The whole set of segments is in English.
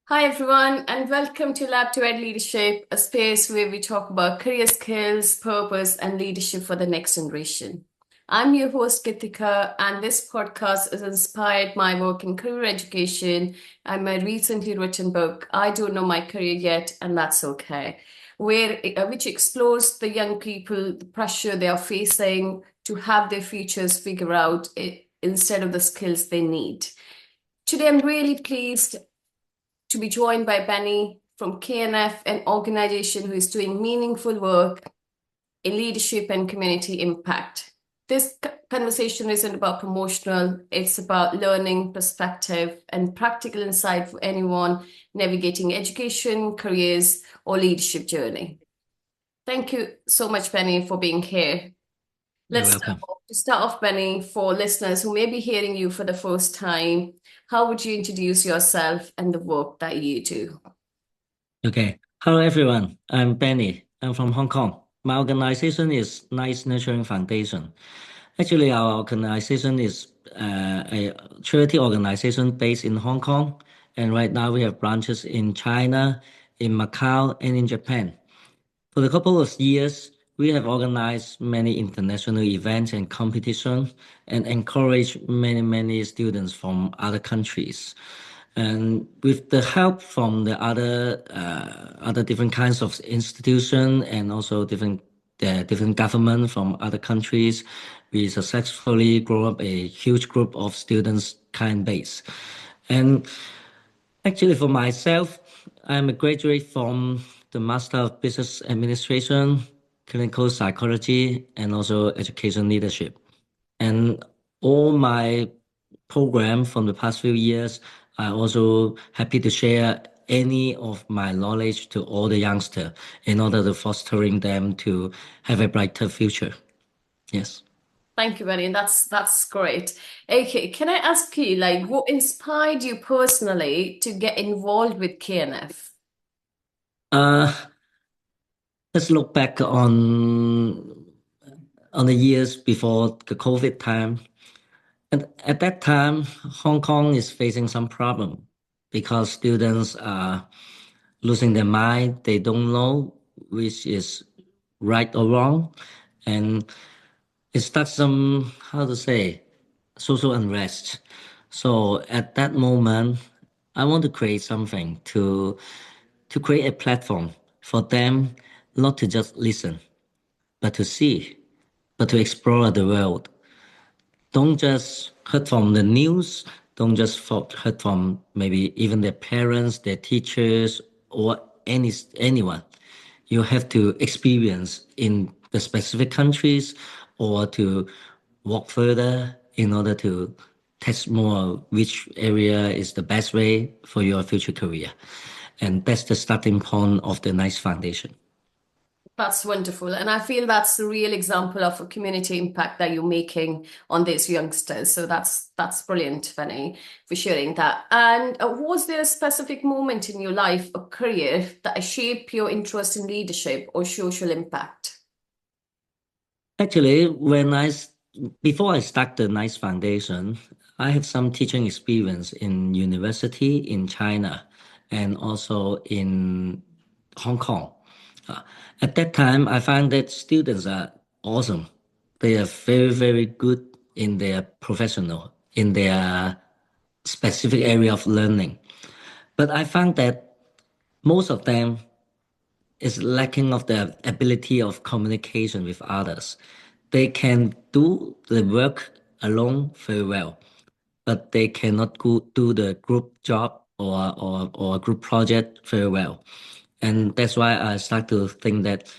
Hi, everyone, and welcome to Lab to Ed Leadership, a space where we talk about career skills, purpose, and leadership for the next generation. I'm your host, Kitika, and this podcast is inspired my work in career education and my recently written book, I Don't Know My Career Yet, and That's Okay, which explores the young people, the pressure they are facing to have their futures figure out instead of the skills they need. Today, I'm really pleased to be joined by Benny from KNF, an organization who is doing meaningful work in leadership and community impact. This conversation isn't about promotional, it's about learning, perspective, and practical insight for anyone navigating education, careers, or leadership journey. Thank you so much, Benny, for being here. You're Let's welcome. start off, Benny, for listeners who may be hearing you for the first time. How would you introduce yourself and the work that you do? Okay. Hello, everyone. I'm Benny. I'm from Hong Kong. My organization is Nice Nurturing Foundation. Actually, our organization is a charity organization based in Hong Kong. And right now we have branches in China, in Macau, and in Japan. For a couple of years, we have organized many international events and competitions and encouraged many students from other countries. And with the help from the other different kinds of institution and also different government from other countries, we successfully grow up a huge group of students kind base. And actually, for myself, I'm a graduate from the Master of Business Administration, Clinical Psychology, and also Education Leadership. And all my program from the past few years, I also happy to share any of my knowledge to all the youngsters in order to fostering them to have a brighter future. Yes. Thank you, Benny. That's great. Okay, can I ask you, like, what inspired you personally to get involved with KNF? Uh, let's look back on the years before the COVID time. And at that time, Hong Kong is facing some problem because students are losing their mind. They don't know which is right or wrong. And it starts some, how to say, social unrest. So at that moment, I want to create something to create a platform for them not to just listen, but to see, but to explore the world. Don't just heard from the news. Don't just heard from maybe even their parents, their teachers, or anyone. You have to experience in the specific countries or to walk further in order to test more which area is the best way for your future career. And that's the starting point of the nice foundation. That's wonderful. And I feel that's a real example of a community impact that you're making on these youngsters. So that's brilliant, Benny, for sharing that. And was there a specific moment in your life or career that shaped your interest in leadership or social impact? Actually, before I start the Nice Foundation, I have some teaching experience in university in China and also in Hong Kong. Uh, at that time, I found that students are awesome. They are very good in their professional, in their specific area of learning. But I found that most of them is lacking of the ability of communication with others. They can do the work alone very well, but they cannot do the group job or a group project very well. And that's why I start to think that,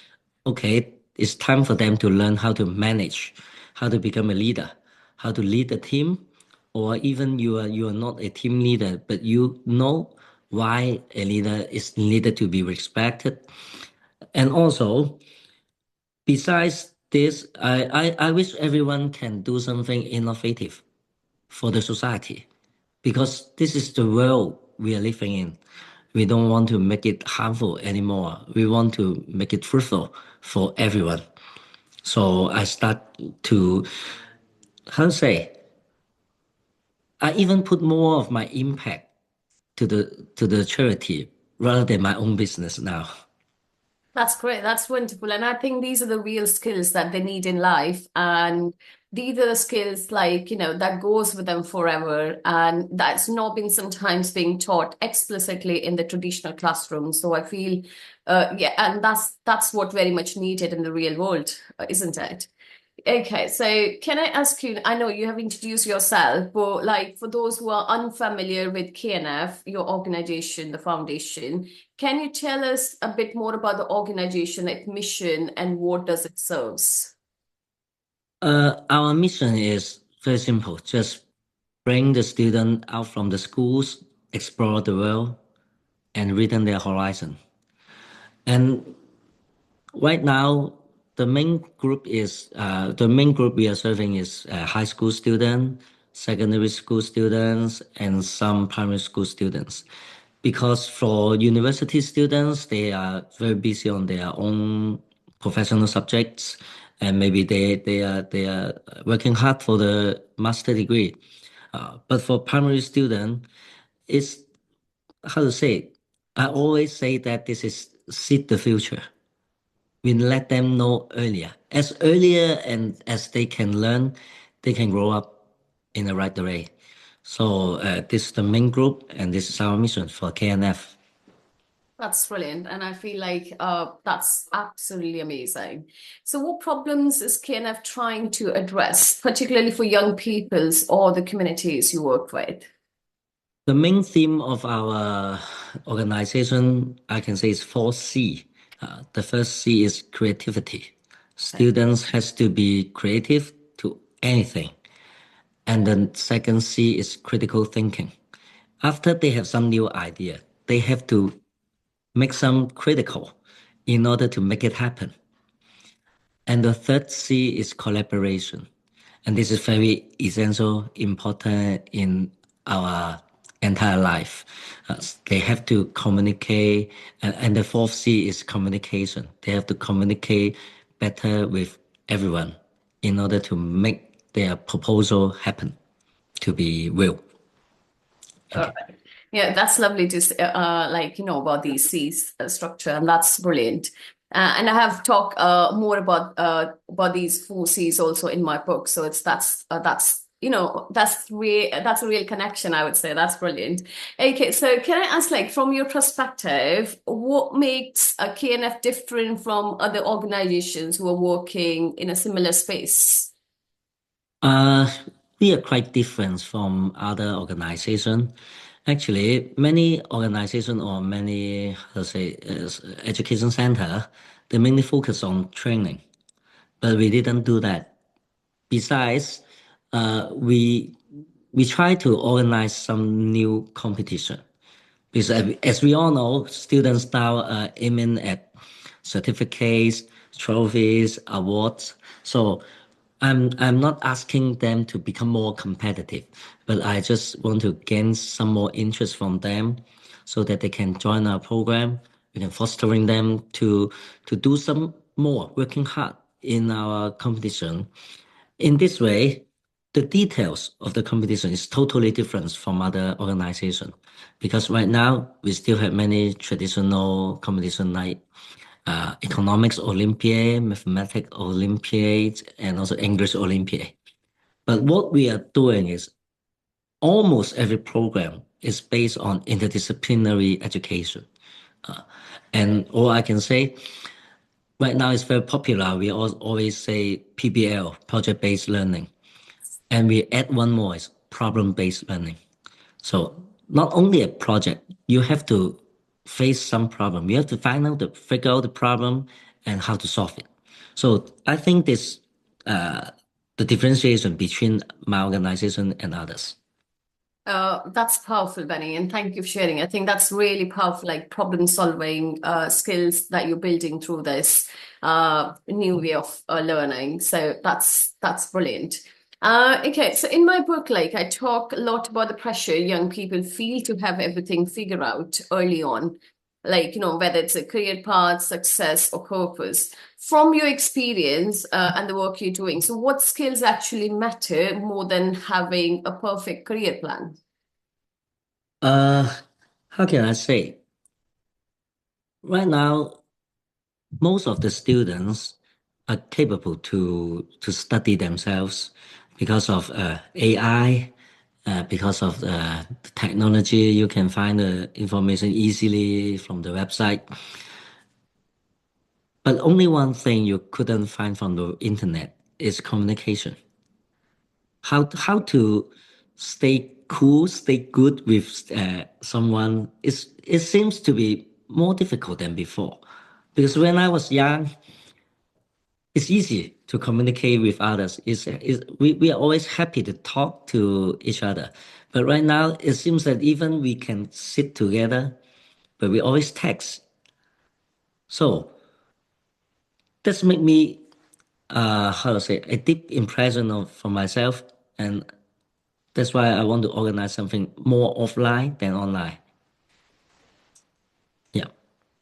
okay, it's time for them to learn how to manage, how to become a leader, how to lead a team, or even you are not a team leader, but you know why a leader is needed to be respected. And also, besides this, I wish everyone can do something innovative for the society because this is the world we are living in. We don't want to make it harmful anymore. We want to make it fruitful for everyone. So I start to, how to say, I even put more of my impact to the charity rather than my own business now. That's great. That's wonderful. And I think these are the real skills that they need in life. And these are the skills like, that goes with them forever. And that's not been sometimes being taught explicitly in the traditional classroom. So I feel, yeah, and that's what very much needed in the real world, isn't it? Okay, so can I ask you, I know you have introduced yourself, but like for those who are unfamiliar with KNF, your organization, the foundation, can you tell us a bit more about the organization, its mission, and what does it serves? Our mission is very simple. Just bring the student out from the schools, explore the world, and widen their horizon. And right now, the main group we are serving is high school students, secondary school students, and some primary school students. Because for university students, they are very busy on their own professional subjects, and maybe they are working hard for the master degree. But for primary student, it's how to say. I always say that this is seed the future. We let them know earlier. As earlier and as they can learn, they can grow up in the right way. So this is the main group, and this is our mission for KNF. That's brilliant. And I feel like that's absolutely amazing. So what problems is KNF trying to address, particularly for young peoples or the communities you work with? The main theme of our organization, I can say, is 4C. The first C is creativity. Okay. Students has to be creative to anything. And the second C is critical thinking. After they have some new idea, they have to make some critical in order to make it happen. And the third C is collaboration. And this is very essential, important in our entire life. They have to communicate. And the fourth C is communication. They have to communicate better with everyone in order to make their proposal happen, to be real. All Okay. right. Yeah, that's lovely to like about the C's structure, and that's brilliant. And I have talked more about these four C's also in my book. So that's that's a real connection, I would say. That's brilliant. Okay, so can I ask, like, from your perspective, what makes a KNF different from other organizations who are working in a similar space? Uh, we are quite different from other organizations. Actually, many organizations or many, let's say, education center, they mainly focus on training, but we didn't do that. Besides, we try to organize some new competition. Because as we all know, students now are aiming at certificates, trophies, awards. So I'm not asking them to become more competitive, but I just want to gain some more interest from them so that they can join our program. We can fostering them to do some more, working hard in our competition. In this way, the details of the competition is totally different from other organizations because right now we still have many traditional competition like economics Olympiad, mathematics Olympiad, and also English Olympiad. But what we are doing is almost every program is based on interdisciplinary education. And all I can say right now is very popular. We always say PBL, project-based learning. And we add one more is problem-based learning. So not only a project, you have to face some problem. You have to figure out the problem and how to solve it. So I think this the differentiation between my organization and others. That's powerful, Benny, and thank you for sharing. I think that's really powerful, like problem solving skills that you're building through this new way of learning. So that's brilliant. Okay, so in my book, like I talk a lot about the pressure young people feel to have everything figured out early on, like whether it's a career path, success, or purpose. From your experience and the work you're doing, so what skills actually matter more than having a perfect career plan? how can I say? Right now, most of the students are capable to study themselves because of AI, because of the technology. You can find the information easily from the website. But only one thing you couldn't find from the internet is communication. How to stay cool, stay good with someone is it seems to be more difficult than before. Because when I was young, it's easy to communicate with others. We are always happy to talk to each other. But right now, it seems that even we can sit together, but we always text. So that's make me, how to say, a deep impression of for myself. And that's why I want to organize something more offline than online. Yeah.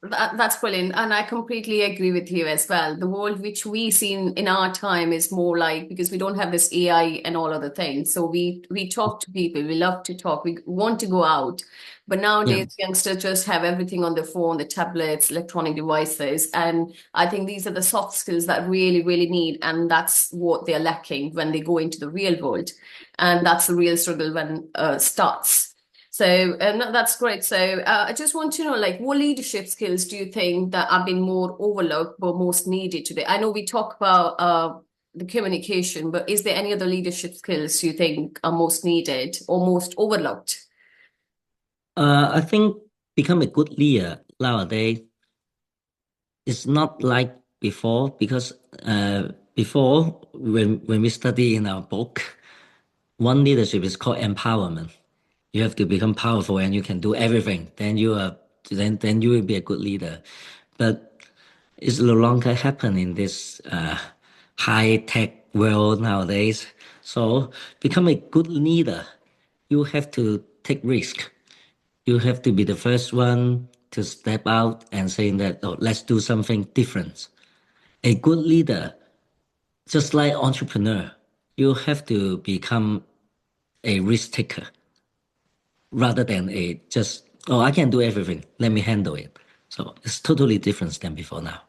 That's brilliant. And I completely agree with you as well. The world which we see in our time is more like because we don't have this AI and all other things. So we talk to people, we love to talk, we want to go out. But Yeah. nowadays youngsters just have everything on their phone, the tablets, electronic devices. And I think these are the soft skills that really, really need. And that's what they're lacking when they go into the real world. And that's the real struggle when starts. So that's great. So I just want to know, like, what leadership skills do you think that have been more overlooked but most needed today? I know we talk about the communication, but is there any other leadership skills you think are most needed or most overlooked? I think become a good leader nowadays is not like before because before when we study in our book, one leadership is called empowerment. You have to become powerful and you can do everything. Then you will be a good leader. But it's no longer happen in this high tech world nowadays. So become a good leader, you have to take risk. You have to be the first one to step out and saying that, oh, let's do something different. A good leader, just like entrepreneur, you have to become a risk taker rather than a just, oh, I can do everything. Let me handle it. So it's totally different than before now.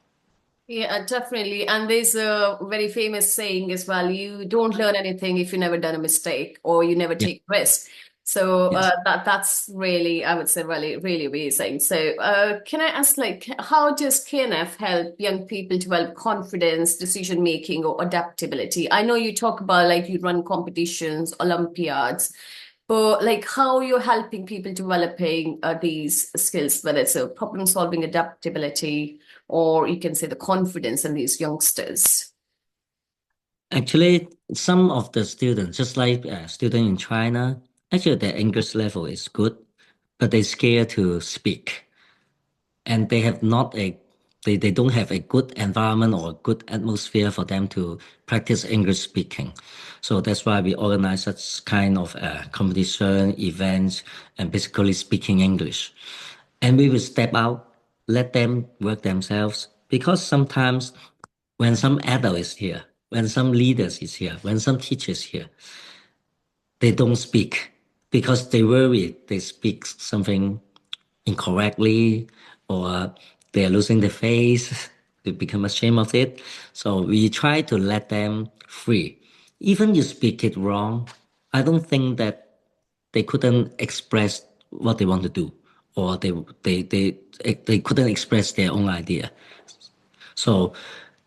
Yeah, definitely. And there's a very famous saying as well, you don't learn anything if you never done a mistake or you never Yeah. take risk. So Yes. that's really, I would say, really, really amazing. So can I ask, like, how does KNF help young people develop confidence, decision making, or adaptability? I know you talk about like you run competitions, Olympiads, but like how you're helping people developing these skills, whether it's a problem solving, adaptability, or you can say the confidence in these youngsters. Actually, some of the students, just like student in China, actually their English level is good, but they scared to speak. And they have not a they don't have a good environment or a good atmosphere for them to practice English speaking. So that's why we organize such kind of competition events and basically speaking English. And we will step out, let them work themselves because sometimes when some adult is here, when some leaders is here, when some teachers here, they don't speak because they worry they speak something incorrectly or they're losing the face, they become ashamed of it. So we try to let them free. Even you speak it wrong, I don't think that they couldn't express what they want to do or they couldn't express their own idea. So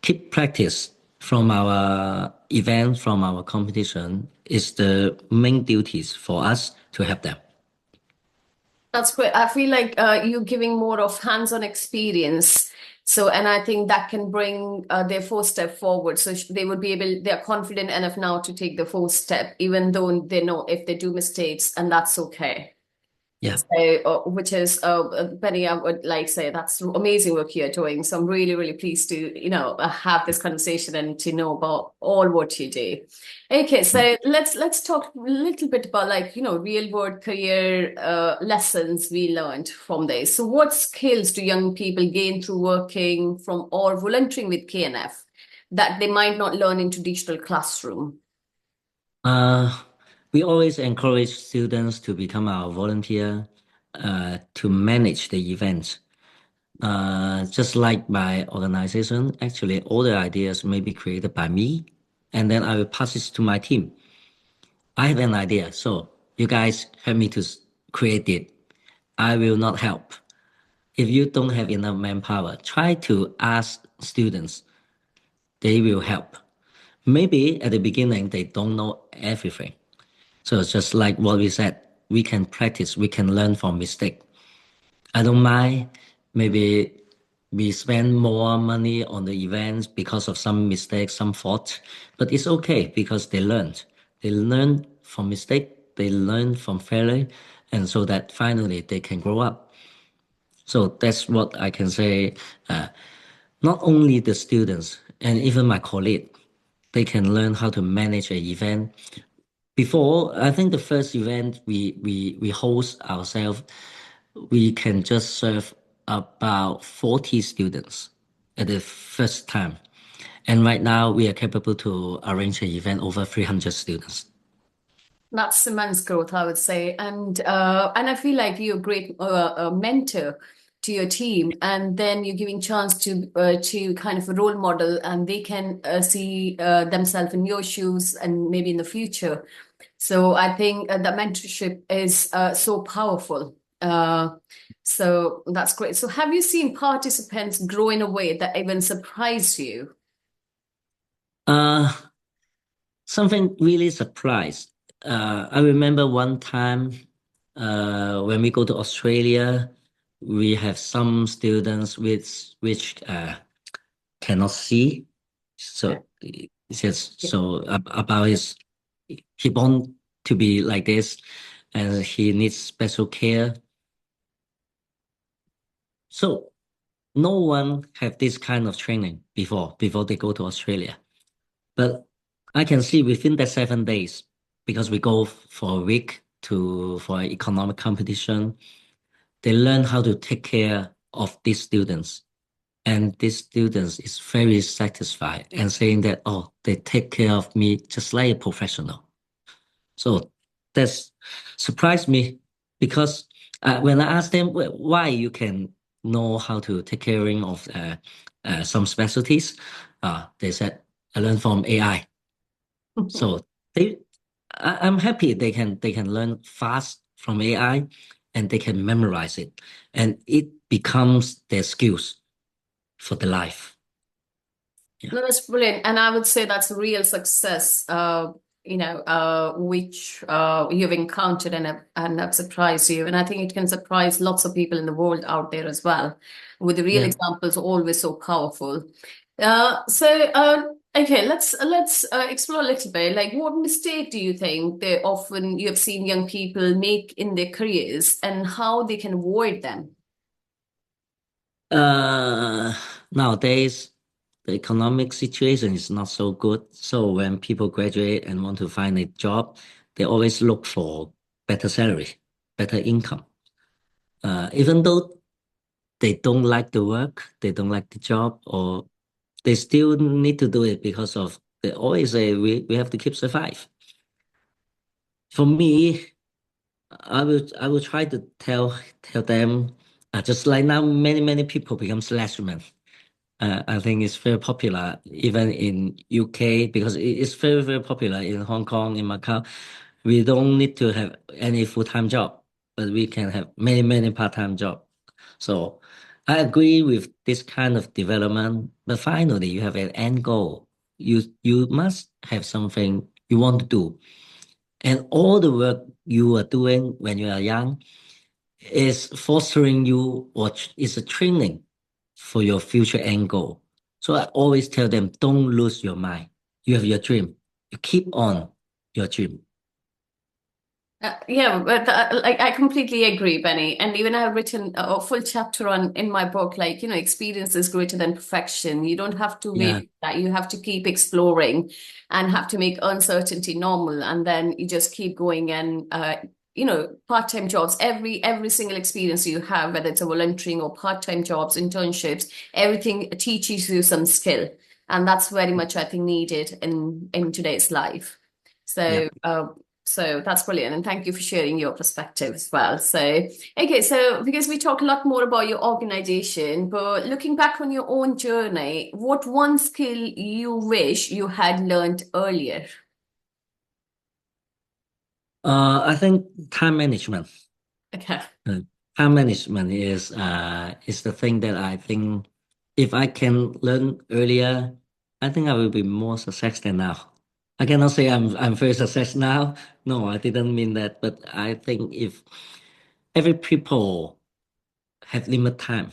keep practice from our event, from our competition is the main duties for us to help them. That's great. I feel like you're giving more of hands-on experience. So, and I think that can bring their first step forward. So they would be able, they're confident enough now to take the first step, even though they know if they do mistakes, and that's okay. Yeah. So, which is, Benny, I would like say that's amazing work you're doing. So I'm really, really pleased to, have this conversation and to know about all what you do. Okay, so let's talk a little bit about like, real world career lessons we learned from this. So what skills do young people gain through working from or volunteering with KNF that they might not learn in traditional classroom? Uh, we always encourage students to become our volunteer. to manage the event. Just like my organization, actually, all the ideas may be created by me, and then I will pass it to my team. I have an idea, so you guys help me to create it. I will not help. If you don't have enough manpower, try to ask students. They will help. Maybe at the beginning, they don't know everything. So it's just like what we said, we can practice, we can learn from mistake. I don't mind. Maybe we spend more money on the events because of some mistakes, some fault, but it's okay because they learned. They learn from mistake, they learn from failure, and so that finally they can grow up. So that's what I can say. Uh, Not only the students and even my colleague, they can learn how to manage an event. Before, I think the first event we host ourselves, we can just serve about 40 students at the first time. And right now, we are capable to arrange an event over 300 students. That's immense growth, I would say, and I feel like you're a great mentor to your team, and then you're giving chance to kind of a role model, and they can see themselves in your shoes, and maybe in the future. So I think the mentorship is so powerful. So that's great. So have you seen participants grow in a way that even surprised you? Uh, Something really surprised. I remember one time when we go to Australia, we have some students which cannot see. So it's just so about his he born to be like this, and he needs special care. So no one have this kind of training before they go to Australia. But I can see within that 7 days, because we go for a week to for an economic competition, they learn how to take care of these students. And these students is very satisfied and saying that, oh, they take care of me just like a professional. So that's surprised me because when I asked them why you can know how to take caring of some specialties, they said, I learned from AI. So they, I'm happy they can learn fast from AI and they can memorize it, and it becomes their skills for the life. Yeah, No, that's brilliant. And I would say that's a real success, which you've encountered and have surprised you. And I think it can surprise lots of people in the world out there as well, with the real yeah. examples always so powerful. Okay, let's explore a little bit. Like, what mistake do you think they often you have seen young people make in their careers, and how they can avoid them? Uh, Nowadays, the economic situation is not so good. So when people graduate and want to find a job, they always look for better salary, better income. Even though they don't like the work, they don't like the job, or they still need to do it because of they always say we have to keep survive. For me, I will try to tell them just like now many people become salesmen. I think it's very popular even in UK because it's very popular in Hong Kong, in Macau. We don't need to have any full-time job, but we can have many part-time job. So I agree with this kind of development, but finally you have an end goal. You must have something you want to do. And all the work you are doing when you are young is fostering you or is a training for your future end goal. So I always tell them, don't lose your mind. You have your dream. You keep on your dream. Yeah, but like I completely agree, Benny. And even I have written a full chapter on in my book, like, experience is greater than perfection. You don't have to wait Yeah, for that. You have to keep exploring and have to make uncertainty normal. And then you just keep going and part-time jobs, every single experience you have, whether it's a volunteering or part-time jobs, internships, everything teaches you some skill. And that's very much, I think, needed in today's life. yeah, So So that's brilliant. And thank you for sharing your perspective as well. So, okay, so because we talk a lot more about your organization, but looking back on your own journey, what one skill you wish you had learned earlier? I think time management. Okay. Uh, Time management is the thing that I think if I can learn earlier, I think I will be more success than now. I cannot say I'm very success now. No, I didn't mean that. But I think if every people have limited time,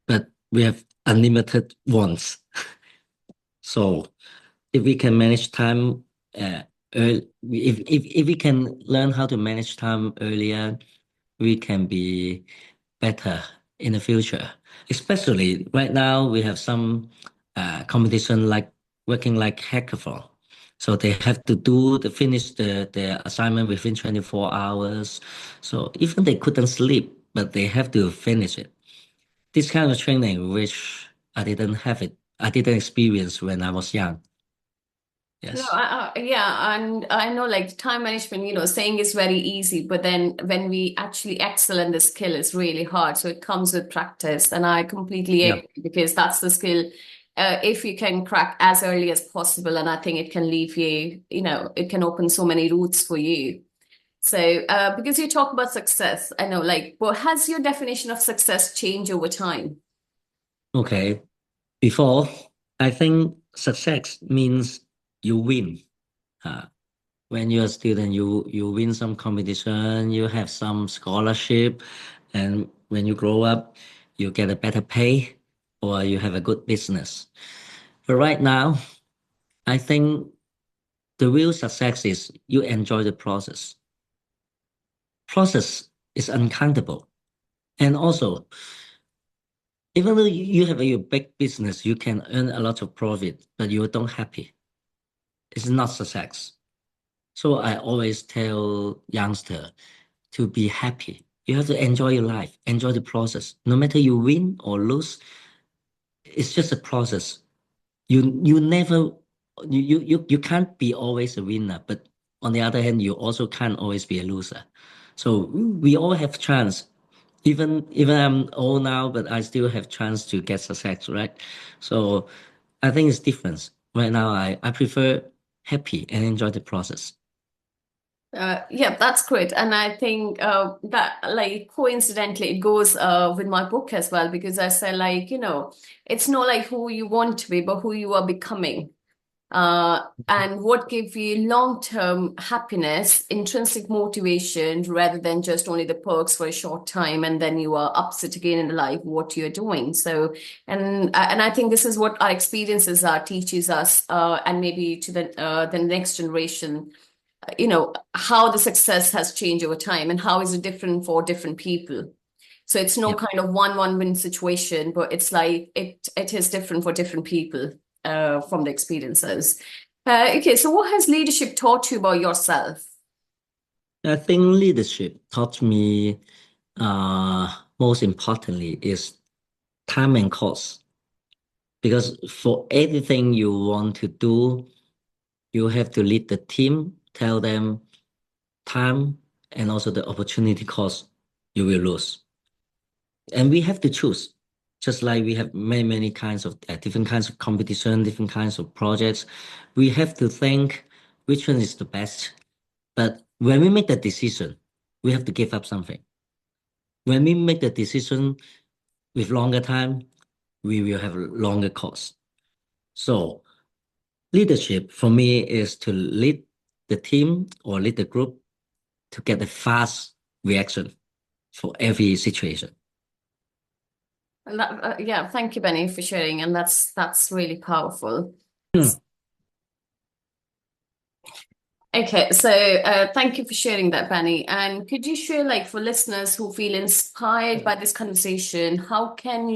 but we have unlimited wants. So if we can manage time, if we can learn how to manage time earlier, we can be better in the future. Especially right now, we have some competition like working like hackathon. So they have to finish the assignment within 24 hours. So even they couldn't sleep, but they have to finish it. This kind of training, which I didn't have it, I didn't experience when I was young. No, Yes. yeah, and I know like time management, saying is very easy, but then when we actually excel in the skill, it's really hard. So it comes with practice, and I completely Yeah. agree because that's the skill. If you can crack as early as possible, and I think it can leave you, it can open so many routes for you. So, because you talk about success, I know like, well, has your definition of success changed over time? Okay. Before, I think success means you win. Uh, when you're a student, you win some competition, you have some scholarship, and when you grow up, you get a better pay or you have a good business. But right now, I think the real success is you enjoy the process. Process is uncountable. And also, even though you have a big business, you can earn a lot of profit, but you don't happy. It's not success. So I always tell youngster to be happy. You have to enjoy your life, enjoy the process. No matter you win or lose, it's just a process. You never you can't be always a winner, but on the other hand, you also can't always be a loser. So we all have chance. Even I'm old now, but I still have chance to get success, right? So I think it's different. Right now, I prefer happy and enjoy the process. Yeah, that's great. And I think that, like, coincidentally, it goes with my book as well, because I say, like, it's not like who you want to be, but who you are becoming. And what gives you long-term happiness, intrinsic motivation, rather than just only the perks for a short time, and then you are upset again in life, what you're doing. So, and I think this is what our experiences are teaches us, and maybe to the next generation, how the success has changed over time and how is it different for different people. So it's no Yeah. kind of one win situation, but it's like it is different for different people from the experiences. Okay, so what has leadership taught you about yourself? I think leadership taught me most importantly is time and cost. Because for anything you want to do, you have to lead the team, tell them time and also the opportunity cost you will lose. And we have to choose. Just like we have many kinds of different kinds of competition, different kinds of projects. We have to think which one is the best. But when we make the decision, we have to give up something. When we make the decision with longer time, we will have longer cost. So leadership for me is to lead the team or lead the group to get a fast reaction for every situation. And yeah, thank you, Benny, for sharing, and that's really powerful. Hmm. Okay, so thank you for sharing that, Benny. And could you share, like, for listeners who feel inspired by this conversation, how can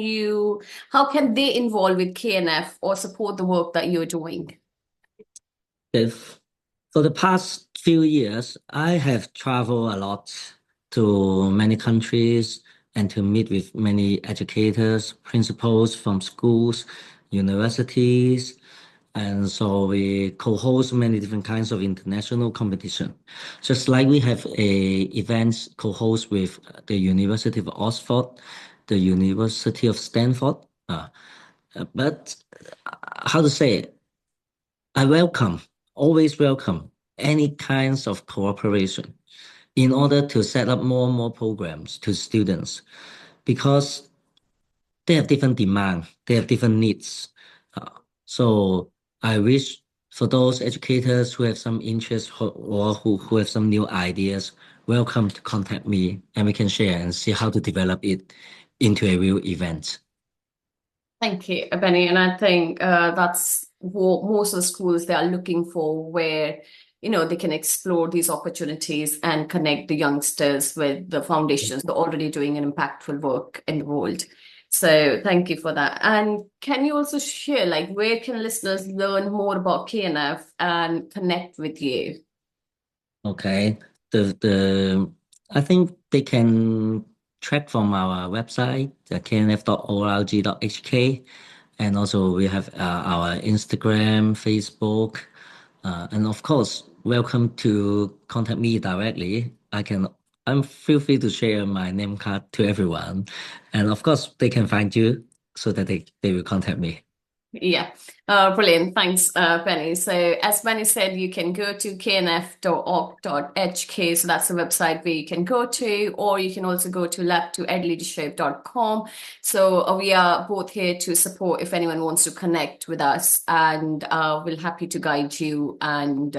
they involve with KNF or support the work that you're doing? If for the past few years, I have traveled a lot to many countries and to meet with many educators, principals from schools, universities. And so we co-host many different kinds of international competition. Just like we have a events co-host with the University of Oxford, the University of Stanford. But how to say it? I welcome, always welcome any kinds of cooperation in order to set up more and more programs to students because they have different demand, they have different needs. Uh, so I wish for those educators who have some interest or who have some new ideas, welcome to contact me and we can share and see how to develop it into a real event. Thank you, Benny. And I think that's what most of the schools they are looking for, where they can explore these opportunities and connect the youngsters with the foundations. They're already doing an impactful work in the world. So thank you for that. And can you also share, like, where can listeners learn more about KNF and connect with you? Okay. The I think they can track from our website, the knf.org.hk, and also we have our Instagram, Facebook, and of course, welcome to contact me directly. I'm feel free to share my name card to everyone, and of course, they can find you so that they will contact me. Yeah, brilliant. Thanks, Penny. So, as Penny said, you can go to knf.org.hk. So, that's the website where you can go to, or you can also go to lab2edleadership.com. So, we are both here to support if anyone wants to connect with us, and we're happy to guide you and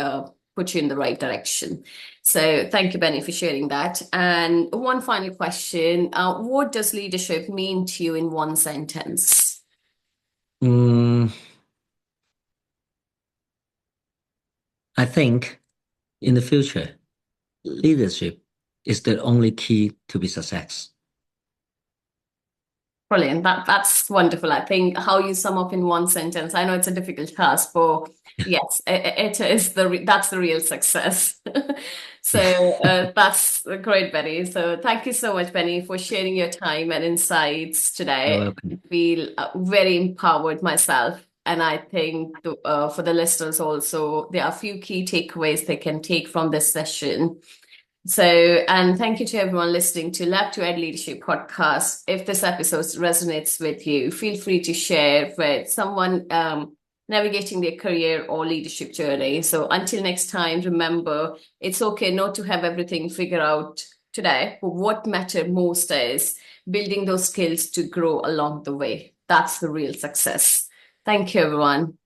put you in the right direction. So, thank you, Benny, for sharing that. And one final question. What does leadership mean to you in one sentence? Mm, I think in the future, leadership is the only key to be success. Brilliant. That's wonderful. I think how you sum up in one sentence. I know it's a difficult task, but yes, it is that's the real success. So that's great, Benny. So thank you so much, Benny, for sharing your time and insights You're today. I welcome. feel very empowered myself. And I think for the listeners also, there are a few key takeaways they can take from this session. So, and thank you to everyone listening to Lab to Ed Leadership podcast. If this episode resonates with you, feel free to share with someone navigating their career or leadership journey. So, until next time, remember it's okay not to have everything figured out today, but what matters most is building those skills to grow along the way. That's the real success. Thank you, everyone.